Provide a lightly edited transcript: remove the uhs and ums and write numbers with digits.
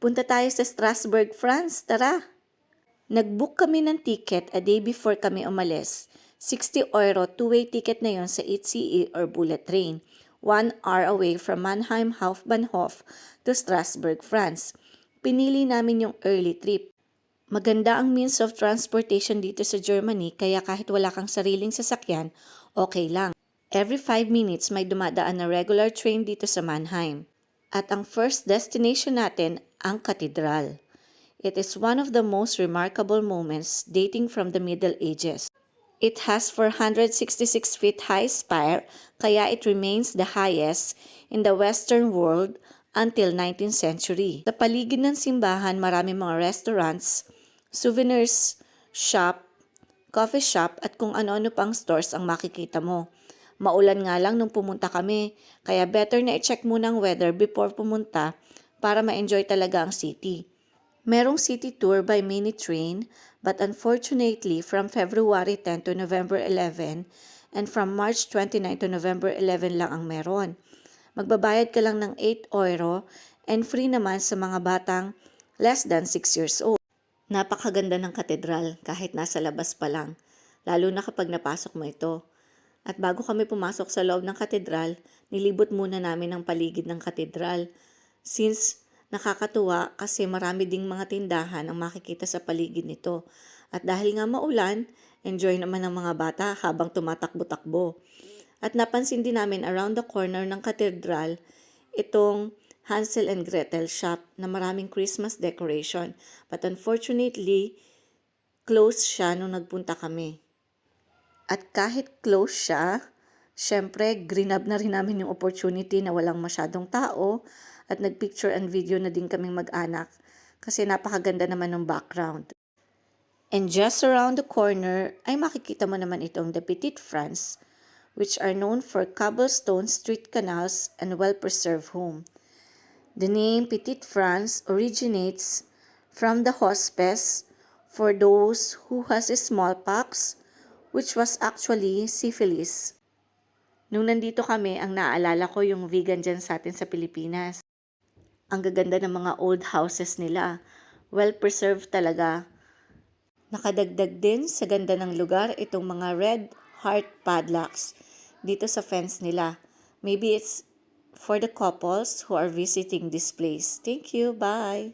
Punta tayo sa Strasbourg, France. Tara! Nag-book kami ng ticket a day before kami umalis. 60 euro two-way ticket na yon sa ICE or bullet train. 1 hour away from Mannheim Hauptbahnhof to Strasbourg, France. Pinili namin yung early trip. Maganda ang means of transportation dito sa Germany kaya kahit wala kang sariling sasakyan, okay lang. Every 5 minutes may dumadaan na regular train dito sa Mannheim. At ang first destination natin, ang katedral. It is one of the most remarkable moments dating from the Middle Ages. It has 466 feet high spire, kaya it remains the highest in the Western world until 19th century. Sa paligid ng simbahan, marami mga restaurants, souvenirs, shop, coffee shop at kung ano-ano pang stores ang makikita mo. Maulan nga lang nung pumunta kami, kaya better na i-check muna ang weather before pumunta para ma-enjoy talaga ang city. Merong city tour by mini train, but unfortunately from February 10 to November 11 and from March 29 to November 11 lang ang meron. Magbabayad ka lang ng 8 euro and free naman sa mga batang less than 6 years old. Napakaganda ng katedral kahit nasa labas pa lang, lalo na kapag napasok mo ito. At bago kami pumasok sa loob ng katedral, nilibot muna namin ang paligid ng katedral. Since nakakatuwa kasi marami ding mga tindahan ang makikita sa paligid nito. At dahil nga maulan, enjoy naman ng mga bata habang tumatakbo-takbo. At napansin din namin around the corner ng katedral, itong Hansel and Gretel shop na maraming Christmas decoration. But unfortunately, closed siya nung nagpunta kami. At kahit close siya, syempre grinab na rin namin yung opportunity na walang masyadong tao at nagpicture and video na din kaming mag-anak kasi napakaganda naman ng background. And just around the corner ay makikita mo naman itong the Petite France, which are known for cobblestone street canals and well-preserved home. The name Petite France originates from the hospice for those who has smallpox, which was actually syphilis. Nung nandito kami, ang naalala ko yung vegan dyan sa atin sa Pilipinas. Ang gaganda ng mga old houses nila. Well-preserved talaga. Nakadagdag din sa ganda ng lugar itong mga red heart padlocks dito sa fence nila. Maybe it's for the couples who are visiting this place. Thank you. Bye!